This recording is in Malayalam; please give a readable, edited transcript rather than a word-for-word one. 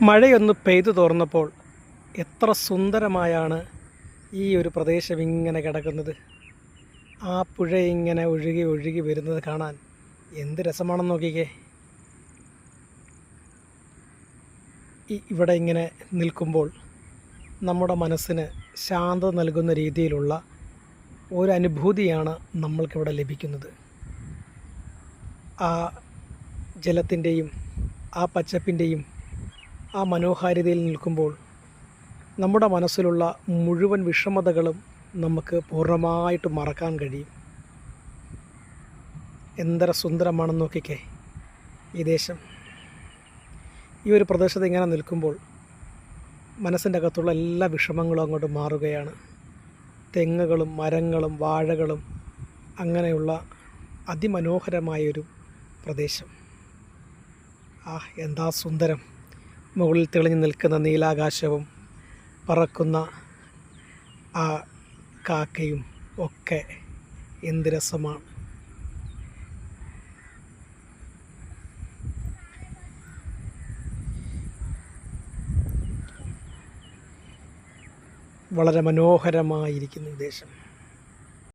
മഴയൊന്ന് പെയ്തു തോർന്നപ്പോൾ എത്ര സുന്ദരമായാണ് ഈ ഒരു പ്രദേശം ഇങ്ങനെ കിടക്കുന്നത്. ആ പുഴ ഇങ്ങനെ ഒഴുകി ഒഴുകി വരുന്നത് കാണാൻ എന്ത് രസമാണെന്ന് നോക്കിക്കേ. ഇവിടെ ഇങ്ങനെ നിൽക്കുമ്പോൾ നമ്മുടെ മനസ്സിന് ശാന്തത നൽകുന്ന രീതിയിലുള്ള ഒരു അനുഭൂതിയാണ് നമ്മൾക്കിവിടെ ലഭിക്കുന്നത്. ആ ജലത്തിൻ്റെയും ആ പച്ചപ്പിൻ്റെയും ആ മനോഹാരിതയിൽ നിൽക്കുമ്പോൾ നമ്മുടെ മനസ്സിലുള്ള മുഴുവൻ വിഷമതകളും നമുക്ക് പൂർണ്ണമായിട്ട് മറക്കാൻ കഴിയും. എന്തൊരു സുന്ദരമാണെന്ന് നോക്കിക്കേ ഈ ദേശം. ഈ ഒരു പ്രദേശത്ത് ഇങ്ങനെ നിൽക്കുമ്പോൾ മനസ്സിൻ്റെ അകത്തുള്ള എല്ലാ വിഷമങ്ങളും അങ്ങോട്ട് മാറുകയാണ്. തെങ്ങുകളും മരങ്ങളും വാഴകളും അങ്ങനെയുള്ള അതിമനോഹരമായൊരു പ്രദേശം. എന്താ സുന്ദരം! മുകളിൽ തെളിഞ്ഞു നിൽക്കുന്ന നീലാകാശവും പറക്കുന്ന ആ കാക്കയും ഒക്കെ എന്ത് രസമാണ്. വളരെ മനോഹരമായിരിക്കുന്നു ദേശം.